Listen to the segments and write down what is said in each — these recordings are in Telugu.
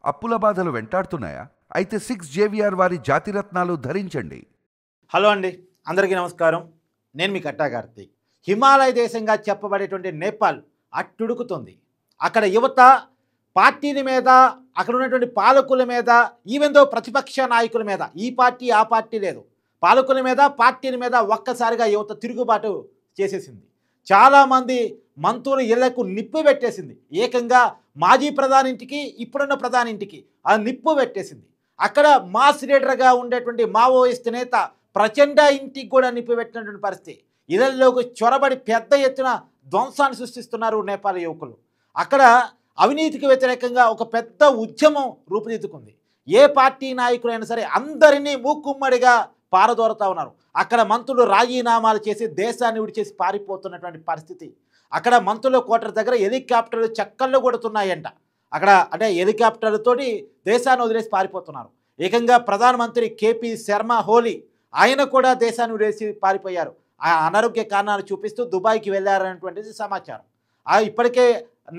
అప్పుల బాధలు వెంటాడుతున్నాయా? అయితే 6 జేవిఆర్ వారి జాతిరత్నాలు ధరించండి. హలో అండి, అందరికీ నమస్కారం. నేను మీ కట్టా కార్తీక్. హిమాలయ దేశంగా చెప్పబడేటువంటి నేపాల్ అట్టుడుకుతుంది. అక్కడ యువత పార్టీల మీద, అక్కడ ఉన్నటువంటి పాలకుల మీద, ఈవెందో ప్రతిపక్ష నాయకుల మీద, ఈ పార్టీ ఆ పార్టీ లేదు, పాలకుల మీద పార్టీల మీద ఒక్కసారిగా యువత తిరుగుబాటు చేసేసింది. చాలామంది మంత్రుల ఇళ్లకు నిప్పు పెట్టేసింది. ఏకంగా మాజీ ప్రధాని ఇంటికి, ఇప్పుడున్న ప్రధాని ఇంటికి ఆ నిప్పు పెట్టేసింది. అక్కడ మాస్ లీడర్గా ఉండేటువంటి మావోయిస్ట్ నేత ప్రచండ ఇంటికి కూడా నిప్పు పెట్టినటువంటి పరిస్థితి. ఇళ్లలోకి చొరబడి పెద్ద ఎత్తున ధ్వంసాన్ని సృష్టిస్తున్నారు నేపాల్ యువకులు. అక్కడ అవినీతికి వ్యతిరేకంగా ఒక పెద్ద ఉద్యమం రూపుదిద్దుకుంది. ఏ పార్టీ నాయకులైనా సరే అందరినీ మూకుమ్మడిగా పారదోరుతా ఉన్నారు. అక్కడ మంత్రులు రాజీనామాలు చేసి దేశాన్ని విడిచేసి పారిపోతున్నటువంటి పరిస్థితి. అక్కడ మంత్రుల కోటర్ దగ్గర హెలికాప్టర్లు చక్కర్లు కొడుతున్నాయంట. అక్కడ అంటే హెలికాప్టర్లతోటి దేశాన్ని వదిలేసి పారిపోతున్నారు. ఏకంగా ప్రధానమంత్రి కేపీ శర్మ ఓలీ ఆయన కూడా దేశాన్ని వదిలేసి పారిపోయారు. ఆ అనారోగ్య కారణాలు చూపిస్తూ దుబాయ్కి వెళ్ళారనేటువంటిది సమాచారం. ఇప్పటికే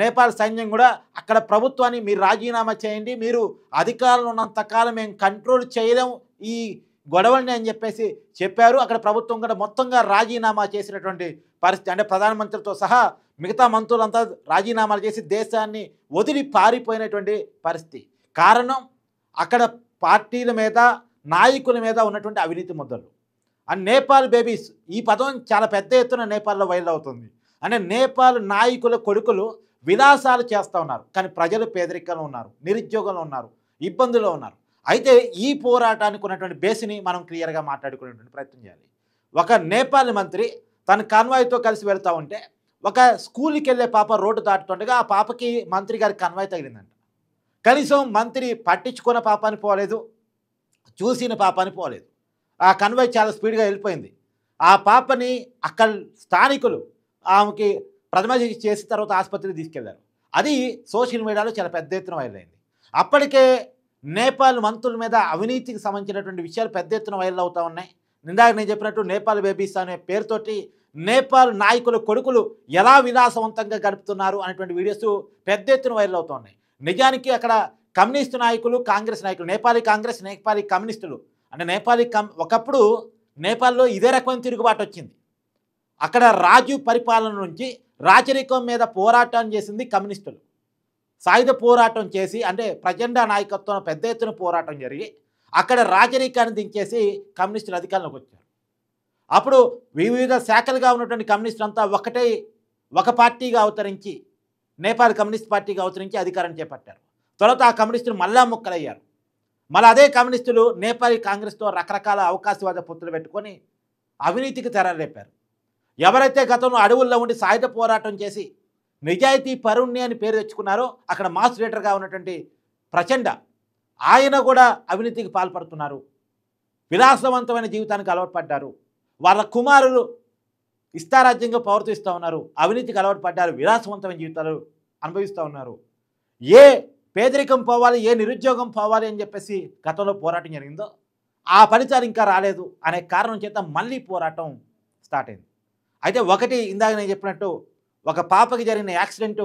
నేపాల్ సైన్యం కూడా అక్కడ ప్రభుత్వాన్ని మీరు రాజీనామా చేయండి, మీరు అధికారంలో ఉన్నంతకాలం మేము కంట్రోల్ చేయలేము ఈ గొడవల్ని అని చెప్పేసి చెప్పారు. అక్కడ ప్రభుత్వం కూడా మొత్తంగా రాజీనామా చేసినటువంటి పరిస్థితి. అంటే ప్రధానమంత్రితో సహా మిగతా మంత్రులంతా రాజీనామాలు చేసి దేశాన్ని వదిలి పారిపోయినటువంటి పరిస్థితి. కారణం అక్కడ పార్టీల మీద, నాయకుల మీద ఉన్నటువంటి అవినీతి ముద్దలు. అండ్ నేపాల్ బేబీస్ ఈ పదం చాలా పెద్ద ఎత్తున నేపాల్లో వైరల్ అవుతుంది. అంటే నేపాల్ నాయకుల కొడుకులు విలాసాలు చేస్తూ ఉన్నారు, కానీ ప్రజలు పేదరికంలో ఉన్నారు, నిరుద్యోగంలో ఉన్నారు, ఇబ్బందుల్లో ఉన్నారు. అయితే ఈ పోరాటానికి ఉన్నటువంటి బేస్ని మనం క్లియర్గా మాట్లాడుకునేటువంటి ప్రయత్నం చేయాలి. ఒక నేపాల్ మంత్రి తన కాన్వాయ్తో కలిసి వెళ్తూ ఉంటే ఒక స్కూల్కి వెళ్ళే పాప రోడ్డు దాటుతుండగా ఆ పాపకి మంత్రి గారి కాన్వాయ్ తగిలిందంట. కనీసం మంత్రి పట్టించుకున్న పాపాని పోలేదు, చూసిన పాపాని పోలేదు. ఆ కాన్వాయ్ చాలా స్పీడ్గా వెళ్ళిపోయింది. ఆ పాపని అక్కడ స్థానికులు ఆమెకి ప్రథమ చికిత్స చేసిన తర్వాత ఆసుపత్రికి తీసుకెళ్లారు. అది సోషల్ మీడియాలో చాలా పెద్ద ఎత్తున వైరల్ అయింది. అప్పటికే నేపాల్ మంత్రుల మీద అవినీతికి సంబంధించినటువంటి విషయాలు పెద్ద ఎత్తున వైరల్ అవుతూ ఉన్నాయి. ఇందాక నేను చెప్పినట్టు నేపాల్ బేబీస్ అనే పేరుతోటి నేపాల్ నాయకుల కొడుకులు ఎలా విలాసవంతంగా గడుపుతున్నారు అనేటువంటి వీడియోస్ పెద్ద ఎత్తున వైరల్ అవుతూ ఉన్నాయి. నిజానికి అక్కడ కమ్యూనిస్టు నాయకులు, కాంగ్రెస్ నాయకులు, నేపాలీ కాంగ్రెస్, నేపాలీ కమ్యూనిస్టులు అంటే ఒకప్పుడు నేపాల్లో ఇదే రకమైన తిరుగుబాటు వచ్చింది. అక్కడ రాజు పరిపాలన నుంచి రాచరికం మీద పోరాటం చేసింది కమ్యూనిస్టులు. సాయుధ పోరాటం చేసి అంటే ప్రచండ నాయకత్వం పెద్ద ఎత్తున పోరాటం జరిగి అక్కడ రాజరికాన్ని దించేసి కమ్యూనిస్టులు అధికారంలోకి వచ్చారు. అప్పుడు వివిధ శాఖలుగా ఉన్నటువంటి కమ్యూనిస్టులు అంతా ఒక పార్టీగా అవతరించి, నేపాల్ కమ్యూనిస్ట్ పార్టీగా అవతరించి అధికారం చేపట్టారు. తర్వాత ఆ కమ్యూనిస్టులు మళ్ళా ముక్కలయ్యారు. మళ్ళీ అదే కమ్యూనిస్టులు నేపాలీ కాంగ్రెస్తో రకరకాల అవకాశవాద పొత్తులు పెట్టుకొని అవినీతికి తెరలేపారు. ఎవరైతే గతంలో అడవుల్లో ఉండి సాయుధ పోరాటం చేసి నిజాయితీ పరుణ్ణి అని పేరు తెచ్చుకున్నారో అక్కడ మాస్ లీడర్గా ఉన్నటువంటి ప్రచండ ఆయన కూడా అవినీతికి పాల్పడుతున్నారు. విలాసవంతమైన జీవితానికి అలవాటు పడ్డారు. వాళ్ళ కుమారులు ఇష్టారాజ్యంగా ప్రవర్తిస్తూ ఉన్నారు, అవినీతికి అలవాటు పడ్డారు, విలాసవంతమైన జీవితాలు అనుభవిస్తూ ఉన్నారు. ఏ పేదరికం పోవాలి, ఏ నిరుద్యోగం పోవాలి అని చెప్పేసి గతంలో పోరాటం జరిగిందో ఆ ఫలితాలు ఇంకా రాలేదు అనే కారణం చేత మళ్ళీ పోరాటం స్టార్ట్ అయింది. అయితే ఒకటి ఇందాక నేను చెప్పినట్టు ఒక పాపకి జరిగిన యాక్సిడెంటు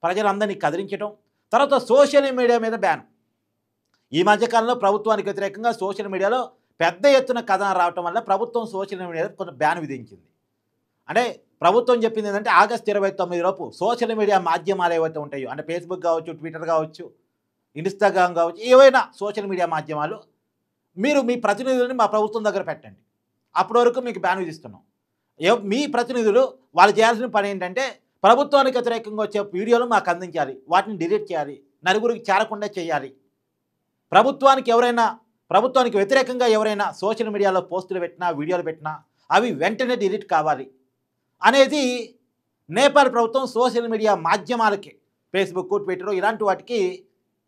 ప్రజలందరినీ కదిలించడం, తర్వాత సోషల్ మీడియా మీద బ్యాన్. ఈ మధ్యకాలంలో ప్రభుత్వానికి వ్యతిరేకంగా సోషల్ మీడియాలో పెద్ద ఎత్తున కథనం రావటం వల్ల ప్రభుత్వం సోషల్ మీడియా కొంత బ్యాన్ విధించింది. అంటే ప్రభుత్వం చెప్పింది ఏంటంటే ఆగస్టు 29 లోపు సోషల్ మీడియా మాధ్యమాలు ఏవైతే ఉంటాయో, అంటే ఫేస్బుక్ కావచ్చు, ట్విట్టర్ కావచ్చు, ఇన్స్టాగ్రామ్ కావచ్చు, ఏవైనా సోషల్ మీడియా మాధ్యమాలు మీరు మీ ప్రతినిధులని మా ప్రభుత్వం దగ్గర పెట్టండి, అప్పటి వరకు మీకు బ్యాన్ విధిస్తున్నాం. మీ ప్రతినిధులు వాళ్ళు చేయాల్సిన పని ఏంటంటే ప్రభుత్వానికి వ్యతిరేకంగా వచ్చే వీడియోలు మాకు అందించాలి, వాటిని డిలీట్ చేయాలి, నలుగురికి చేరకుండా చేయాలి. ప్రభుత్వానికి వ్యతిరేకంగా ఎవరైనా సోషల్ మీడియాలో పోస్టులు పెట్టినా, వీడియోలు పెట్టినా అవి వెంటనే డిలీట్ కావాలి అనేది నేపాల్ ప్రభుత్వం సోషల్ మీడియా మాధ్యమాలకి, ఫేస్బుక్, ట్విట్టర్ ఇలాంటి వాటికి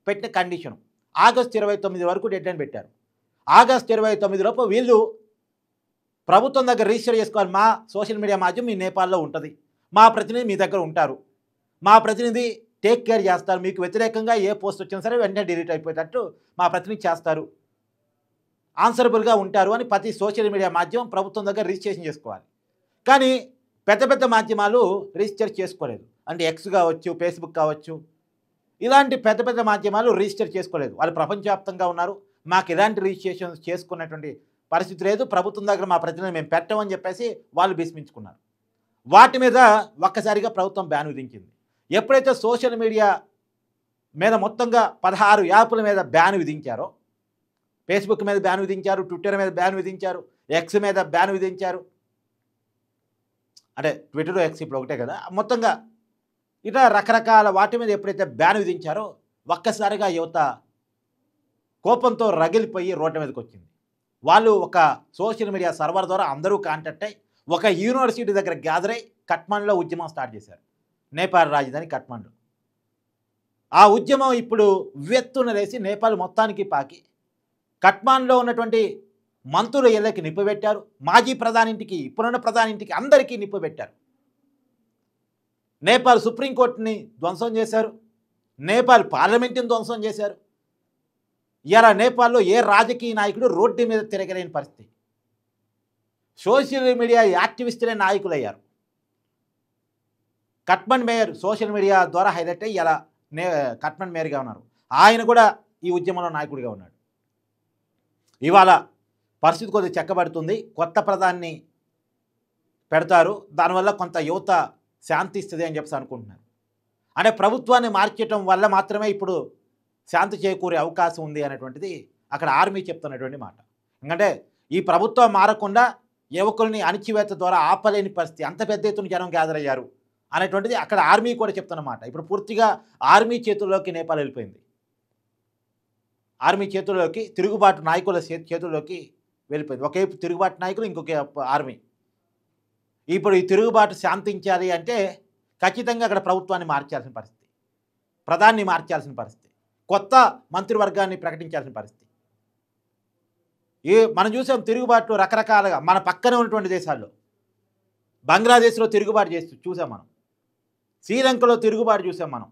పెట్టిన కండిషన్. ఆగస్టు 29 వరకు డెడ్ లైన్ పెట్టారు. ఆగస్టు 29 లోపు వీళ్ళు ప్రభుత్వం దగ్గర రిజిస్టర్ చేసుకోవాలి. మా సోషల్ మీడియా మాధ్యమం మీ నేపాల్లో ఉంటుంది, మా ప్రతినిధి మీ దగ్గర ఉంటారు, మా ప్రతినిధి టేక్ కేర్ చేస్తారు, మీకు వ్యతిరేకంగా ఏ పోస్ట్ వచ్చినా సరే వెంటనే డిలీట్ అయిపోయేటట్టు మా ప్రతినిధి చేస్తారు, ఆన్సరబుల్గా ఉంటారు అని ప్రతి సోషల్ మీడియా మాధ్యమం ప్రభుత్వం దగ్గర రిజిస్ట్రేషన్ చేసుకోవాలి. కానీ పెద్ద పెద్ద మాధ్యమాలు రిజిస్టర్ చేసుకోలేదు. అంటే ఎక్స్ కావచ్చు, ఫేస్బుక్ కావచ్చు, ఇలాంటి పెద్ద పెద్ద మాధ్యమాలు రిజిస్టర్ చేసుకోలేదు. వాళ్ళు ప్రపంచవ్యాప్తంగా ఉన్నారు. మాకు ఎలాంటి రిజిస్ట్రేషన్ చేసుకున్నటువంటి పరిస్థితి లేదు. ప్రభుత్వం దగ్గర మా ప్రతినిధి మేము పెట్టమని చెప్పేసి వాళ్ళు భీష్మించుకున్నారు. వాటి మీద ఒక్కసారిగా ప్రభుత్వం బ్యాన్ విధించింది. ఎప్పుడైతే సోషల్ మీడియా మీద మొత్తంగా 16 యాప్ల మీద బ్యాన్ విధించారో, ఫేస్బుక్ మీద బ్యాన్ విధించారు, ట్విట్టర్ మీద బ్యాన్ విధించారు, ఎక్స్ మీద బ్యాన్ విధించారు. అంటే ట్విట్టర్ ఎక్స్ ఇప్పుడు ఒకటే కదా, మొత్తంగా ఇట్లా రకరకాల వాటి మీద ఎప్పుడైతే బ్యాన్ విధించారో ఒక్కసారిగా యువత కోపంతో రగిలిపోయి రోడ్డు మీదకి వచ్చింది. వాళ్ళు ఒక సోషల్ మీడియా సర్వర్ ద్వారా అందరూ కాంటాక్ట్ అయ్యి ఒక యూనివర్సిటీ దగ్గర గ్యాదర్ అయ్యి కఠ్మండ్లో ఉద్యమం స్టార్ట్ చేశారు. నేపాల్ రాజధాని కఠ్మండు. ఆ ఉద్యమం ఇప్పుడు ఉవ్వెత్తున లేసి నేపాల్ మొత్తానికి పాకి కఠ్మండ్లో ఉన్నటువంటి మంత్రుల ఇళ్ళకి నిప్పు పెట్టారు. మాజీ ప్రధాని ఇంటికి, ఇప్పుడున్న ప్రధాని ఇంటికి అందరికీ నిప్పు పెట్టారు. నేపాల్ సుప్రీంకోర్టుని ధ్వంసం చేశారు. నేపాల్ పార్లమెంటుని ధ్వంసం చేశారు. ఇలా నేపాల్లో ఏ రాజకీయ నాయకుడు రోడ్డు మీద తిరగలేని పరిస్థితి. సోషల్ మీడియా యాక్టివిస్టులే నాయకులయ్యారు. కఠ్మండ్ మేయర్ సోషల్ మీడియా ద్వారా హైలైట్ అయ్యి ఇలా కఠ్మండ్ మేయర్గా ఉన్నారు. ఆయన కూడా ఈ ఉద్యమంలో నాయకుడిగా ఉన్నాడు. ఇవాళ పరిస్థితి కొద్దిగా చెక్కబడుతుంది. కొత్త ప్రధాని పెడతారు, దానివల్ల కొంత యువత శాంతి ఇస్తుంది అని చెప్పేసి అనుకుంటున్నారు. అంటే ప్రభుత్వాన్ని మార్చడం వల్ల మాత్రమే ఇప్పుడు శాంతి చేకూరే అవకాశం ఉంది అనేటువంటిది అక్కడ ఆర్మీ చెప్తున్నటువంటి మాట. ఎందుకంటే ఈ ప్రభుత్వం మారకుండా యువకుల్ని అణిచివేత ద్వారా ఆపలేని పరిస్థితి, అంత పెద్ద ఎత్తున జనం గ్యాదర్ అయ్యారు అనేటువంటిది అక్కడ ఆర్మీ కూడా చెప్తున్నమాట. ఇప్పుడు పూర్తిగా ఆర్మీ చేతుల్లోకి నేపాల్ వెళ్ళిపోయింది. ఆర్మీ చేతుల్లోకి, తిరుగుబాటు నాయకుల చేతుల్లోకి వెళ్ళిపోయింది. ఒకవైపు తిరుగుబాటు నాయకులు, ఇంకొక ఆర్మీ. ఇప్పుడు ఈ తిరుగుబాటు శాంతించాలి అంటే ఖచ్చితంగా అక్కడ ప్రభుత్వాన్ని మార్చాల్సిన పరిస్థితి, ప్రధాన్ని మార్చాల్సిన పరిస్థితి, కొత్త మంత్రివర్గాన్ని ప్రకటించాల్సిన పరిస్థితి. మనం చూసాం తిరుగుబాటు రకరకాలుగా మన పక్కనే ఉన్నటువంటి దేశాల్లో. బంగ్లాదేశ్లో తిరుగుబాటు చూసాం మనం, శ్రీలంకలో తిరుగుబాటు చూసాం మనం,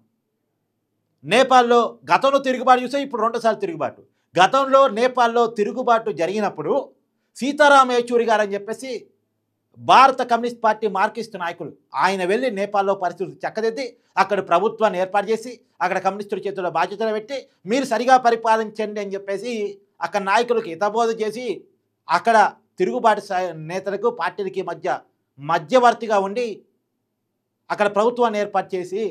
నేపాల్లో గతంలో తిరుగుబాటు చూసాం, ఇప్పుడు రెండోసారి తిరుగుబాటు. గతంలో నేపాల్లో తిరుగుబాటు జరిగినప్పుడు సీతారాం యేచూరి గారు అని చెప్పేసి భారత కమ్యూనిస్ట్ పార్టీ మార్కిస్ట్ నాయకులు ఆయన వెళ్ళి నేపాల్లో పరిస్థితులు చక్కదిద్ది అక్కడ ప్రభుత్వాన్ని ఏర్పాటు చేసి అక్కడ కమ్యూనిస్టుల చేతుల్లో బాధ్యతలు పెట్టి మీరు సరిగా పరిపాలించండి అని చెప్పేసి అక్కడ నాయకులకి హితబోధ చేసి అక్కడ తిరుగుబాటు నేతలకు పార్టీలకి మధ్యవర్తిగా ఉండి అక్కడ ప్రభుత్వాన్ని ఏర్పాటు చేసి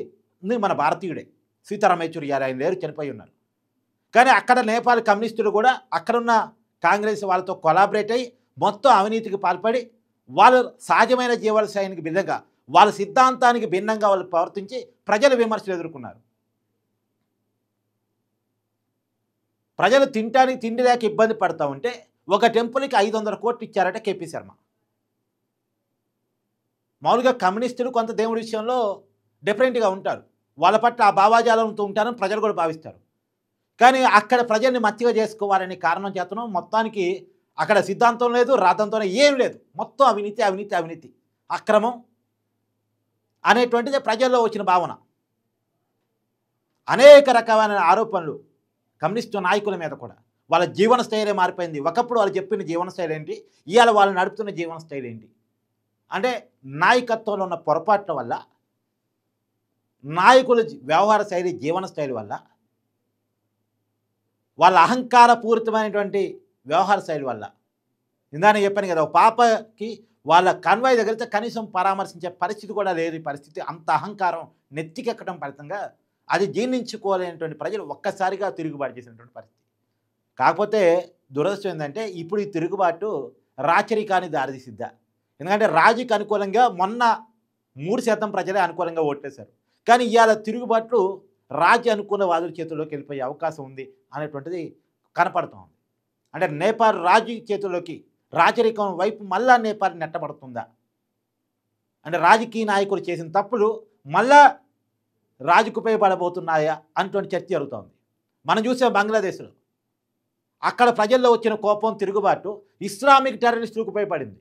మన భారతీయుడే సీతారాం యేచూరి గారు. ఆయన లేరు, చనిపోయి ఉన్నారు. కానీ అక్కడ నేపాల్ కమ్యూనిస్టులు కూడా అక్కడున్న కాంగ్రెస్ వాళ్ళతో కొలాబరేట్ అయ్యి మొత్తం అవినీతికి పాల్పడి వాళ్ళు సహజమైన జీవనశైలికి భిన్నంగా, వాళ్ళ సిద్ధాంతానికి భిన్నంగా వాళ్ళు ప్రవర్తించి ప్రజల విమర్శలు ఎదుర్కొన్నారు. ప్రజలు తినడానికి తిండి లేక ఇబ్బంది పడతా ఉంటే ఒక టెంపుల్కి 500 కోట్లు ఇచ్చారట కేపీ శర్మ. మామూలుగా కమ్యూనిస్టులు కొంత దేవుడి విషయంలో డిఫరెంట్గా ఉంటారు, వాళ్ళ పట్ల ఆ భావాజాలంతో ఉంటారని ప్రజలు కూడా భావిస్తారు. కానీ అక్కడ ప్రజల్ని మచ్చిగా చేసుకోవాలనే కారణం చేతనం మొత్తానికి అక్కడ సిద్ధాంతం లేదు, రాతంతోనే ఏం లేదు, మొత్తం అవినీతి అవినీతి అవినీతి అక్రమం అనేటువంటిది ప్రజల్లో వచ్చిన భావన. అనేక రకమైన ఆరోపణలు కమ్యూనిస్టు నాయకుల మీద కూడా. వాళ్ళ జీవన శైలి మారిపోయింది. ఒకప్పుడు వాళ్ళు చెప్పిన జీవన శైలి ఏంటి, ఇవాళ వాళ్ళు నడుపుతున్న జీవన శైలి ఏంటి అంటే నాయకత్వంలో ఉన్న పొరపాట్ల వల్ల, నాయకుల వ్యవహార శైలి జీవన శైలి వల్ల, వాళ్ళ అహంకారపూరితమైనటువంటి వ్యవహార శైలి వల్ల. ఇందాక చెప్పాను కదా, ఒక పాపకి వాళ్ళ కన్వాయ్ దగ్గరితే కనీసం పరామర్శించే పరిస్థితి కూడా లేదు. ఈ పరిస్థితి అంత అహంకారం నెత్తికెక్కడం ఫలితంగా అది జీర్ణించుకోలేనటువంటి ప్రజలు ఒక్కసారిగా తిరుగుబాటు చేసినటువంటి పరిస్థితి. కాకపోతే దురదృష్టం ఏంటంటే ఇప్పుడు ఈ తిరుగుబాటు రాచరికానికి దారితీసిద్దా. ఎందుకంటే రాజుకి అనుకూలంగా మొన్న 3% ప్రజలే అనుకూలంగా ఓట్లేశారు. కానీ ఇవాళ తిరుగుబాట్లు రాజ్య అనుకూల వాదుల చేతుల్లోకి వెళ్ళిపోయే అవకాశం ఉంది అనేటువంటిది కనపడుతోంది. అంటే నేపాల్ రాజు చేతుల్లోకి రాచరికం వైపు మళ్ళా నేపాల్ నెట్టబడుతుందా, అంటే రాజకీయ నాయకులు చేసిన తప్పులు మళ్ళా రాజుకు ఉపయోగపడబోతున్నాయా అనేటువంటి చర్చ జరుగుతోంది. మనం చూసే బంగ్లాదేశ్లో అక్కడ ప్రజల్లో వచ్చిన కోపం, తిరుగుబాటు ఇస్లామిక్ టెర్రరిస్టులకు ఉపయోగపడింది.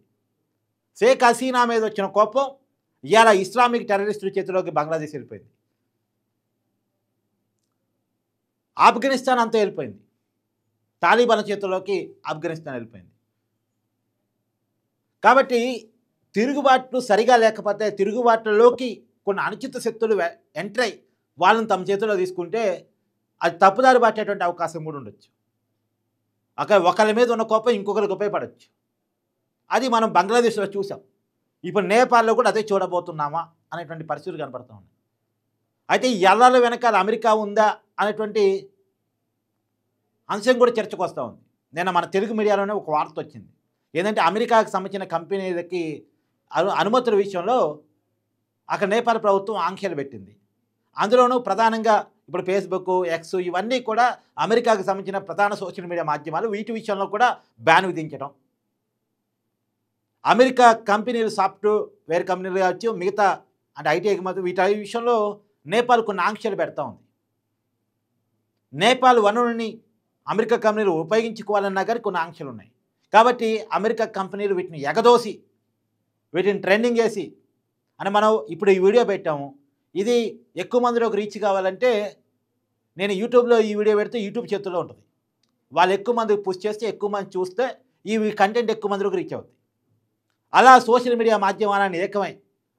షేక్ హసీనా మీద వచ్చిన కోపం ఇవాళ ఇస్లామిక్ టెర్రరిస్టుల చేతిలోకి బంగ్లాదేశ్ వెళ్ళిపోయింది. ఆఫ్ఘనిస్తాన్ అంతా వెళ్ళిపోయింది, తాలిబాన్ చేతుల్లోకి ఆఫ్ఘనిస్తాన్ వెళ్ళిపోయింది. కాబట్టి తిరుగుబాట్లు సరిగా లేకపోతే తిరుగుబాట్లలోకి కొన్ని అనుచిత శక్తులు ఎంటర్ అయ్యి వాళ్ళని తమ చేతిలో తీసుకుంటే అది తప్పుదారి పట్టేటువంటి అవకాశం కూడా ఉండొచ్చు. ఒకరి మీద ఉన్న కోపం ఇంకొకరికి ఉపయోగపడవచ్చు. అది మనం బంగ్లాదేశ్లో చూసాం. ఇప్పుడు నేపాల్లో కూడా అదే చూడబోతున్నామా అనేటువంటి పరిస్థితులు కనపడుతూ ఉన్నాయి. అయితే ఈ ఎల్లల వెనకాల అమెరికా ఉందా అనేటువంటి అంశం కూడా చర్చకు వస్తూ ఉంది. నిన్న మన తెలుగు మీడియాలోనే ఒక వార్త వచ్చింది. ఏంటంటే అమెరికాకు సంబంధించిన కంపెనీలకి అనుమతుల విషయంలో అక్కడ నేపాల్ ప్రభుత్వం ఆంక్షలు పెట్టింది. అందులోనూ ప్రధానంగా ఇప్పుడు ఫేస్బుక్, ఎక్స్ ఇవన్నీ కూడా అమెరికాకు సంబంధించిన ప్రధాన సోషల్ మీడియా మాధ్యమాలు వీటి విషయంలో కూడా బ్యాన్ విధించడం. అమెరికా కంపెనీలు సాఫ్ట్వేర్ కంపెనీలు కావచ్చు, మిగతా అంటే ఐటీ ఎగుమతి వీటి విషయంలో నేపాల్ కొన్ని ఆంక్షలు పెడతా ఉంది. నేపాల్ వనరుల్ని అమెరికా కంపెనీలు ఉపయోగించుకోవాలన్నా కానీ కొన్ని ఆంక్షలు ఉన్నాయి. కాబట్టి అమెరికా కంపెనీలు వీటిని ఎగదోసి వీటిని ట్రెండింగ్ చేసి అని మనం ఇప్పుడు ఈ వీడియో పెట్టాము. ఇది ఎక్కువ మందిలోకి రీచ్ కావాలంటే నేను యూట్యూబ్లో ఈ వీడియో పెడితే యూట్యూబ్ చేతుల్లో ఉంటుంది. వాళ్ళు ఎక్కువ మందికి పుష్ చేస్తే ఎక్కువ మంది చూస్తే ఈ కంటెంట్ ఎక్కువ మందిలోకి రీచ్ అవుతుంది. అలా సోషల్ మీడియా మాధ్యమాన్ని ఏకమై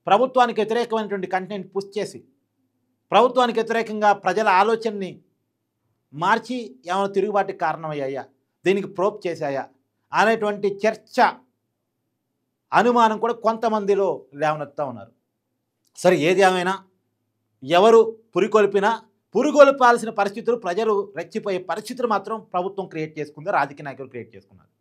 ప్రభుత్వానికి వ్యతిరేకమైనటువంటి కంటెంట్ పుష్ చేసి ప్రభుత్వానికి వ్యతిరేకంగా ప్రజల ఆలోచనని మార్చి ఏమైనా తిరుగుబాటుకి కారణమయ్యాయా, దీనికి ప్రోప్ చేశాయా అనేటువంటి చర్చ అనుమానం కూడా కొంతమందిలో లేవనెత్తా ఉన్నారు. సరే ఏది ఏమైనా ఎవరు పురికొల్పాల్సిన పరిస్థితులు ప్రజలు రెచ్చిపోయే పరిస్థితులు మాత్రం ప్రభుత్వం క్రియేట్ చేసుకుంది, రాజకీయ నాయకులు క్రియేట్ చేసుకున్నారు.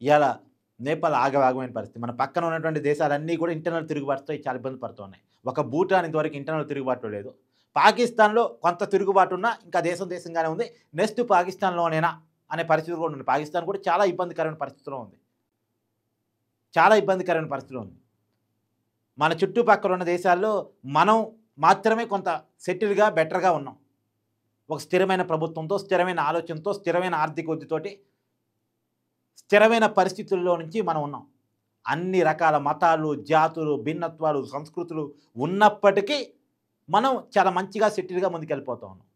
ఇలా నేపాల్ ఆగవాగమైన పరిస్థితి. మన పక్కన ఉన్నటువంటి దేశాలన్నీ కూడా ఇంటర్నల్ తిరుగుబాటుతో చాలా ఇబ్బంది పడుతున్నాయి. ఒక భూటాన్ ఇంతవరకు ఇంటర్నల్ తిరుగుబాటు లేదు. పాకిస్తాన్లో కొంత తిరుగుబాటు ఉన్నా ఇంకా దేశంగానే ఉంది. నెక్స్ట్ పాకిస్తాన్లోనేనా అనే పరిస్థితి కూడా ఉంది. పాకిస్తాన్ కూడా చాలా ఇబ్బందికరమైన పరిస్థితిలో ఉంది. మన చుట్టుపక్కల ఉన్న దేశాల్లో మనం మాత్రమే కొంత సెటిల్గా బెటర్గా ఉన్నాం. ఒక స్థిరమైన ప్రభుత్వంతో, స్థిరమైన ఆలోచనతో, స్థిరమైన ఆర్థిక వృద్ధితోటి, స్థిరమైన పరిస్థితుల్లో నుంచి మనం ఉన్నాం. అన్ని రకాల మతాలు, జాతులు, భిన్నత్వాలు, సంస్కృతులు ఉన్నప్పటికీ మనం చాలా మంచిగా సెటిల్గా ముందుకెళ్ళిపోతూ ఉన్నాం.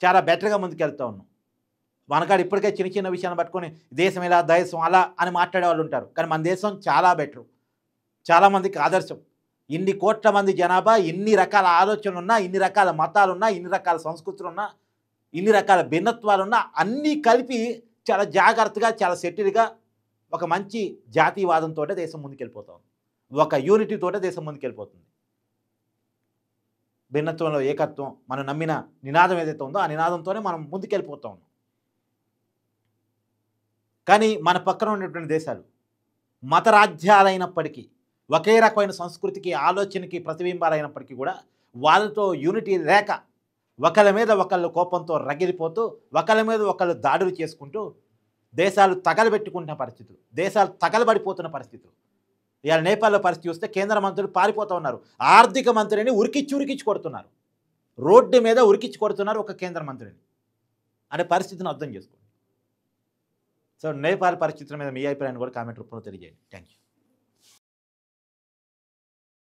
చాలా బెటర్గా ముందుకెళ్తూ ఉన్నాం. మనకాడ ఇప్పటికే చిన్న చిన్న విషయాన్ని పట్టుకొని దేశం ఇలా, దేశం అలా అని మాట్లాడే వాళ్ళు ఉంటారు. కానీ మన దేశం చాలా బెటరు, చాలామందికి ఆదర్శం. ఇన్ని కోట్ల మంది జనాభా, ఇన్ని రకాల ఆలోచనలు ఉన్నా, ఇన్ని రకాల మతాలున్నా, ఇన్ని రకాల సంస్కృతులున్నా, ఇన్ని రకాల భిన్నత్వాలున్నా అన్నీ కలిపి చాలా జాగ్రత్తగా, చాలా సెటిల్గా ఒక మంచి జాతీయవాదంతో దేశం ముందుకెళ్ళిపోతాం. ఒక యూనిటీతోటే దేశం ముందుకెళ్ళిపోతుంది. భిన్నత్వంలో ఏకత్వం మనం నమ్మిన నినాదం ఏదైతే ఉందో ఆ నినాదంతోనే మనం ముందుకెళ్ళిపోతూ ఉన్నాం. కానీ మన పక్కన ఉన్నటువంటి దేశాలు మతరాజ్యాలైనప్పటికీ, ఒకే రకమైన సంస్కృతికి, ఆలోచనకి ప్రతిబింబాలైనప్పటికీ కూడా వాళ్ళతో యూనిటీ లేక ఒకళ్ళ మీద ఒకళ్ళు కోపంతో రగిలిపోతూ, ఒకళ్ళ మీద ఒకళ్ళు దాడులు చేసుకుంటూ దేశాలు తగలబెట్టుకుంటున్న పరిస్థితులు, దేశాలు తగలబడిపోతున్న పరిస్థితులు. ఇవాళ నేపాల్లో పరిస్థితి చూస్తే కేంద్ర మంత్రులు పారిపోతూ ఉన్నారు. ఆర్థిక మంత్రిని ఉరికిచ్చి కొడుతున్నారు. రోడ్డు మీద ఉరికిచ్చి కొడుతున్నారు ఒక కేంద్ర మంత్రిని అనే పరిస్థితిని అర్థం చేసుకోండి. సో నేపాల్ పరిస్థితుల మీద మీ అభిప్రాయాన్ని కూడా కామెంట్ రూపంలో తెలియజేయండి. Thank you.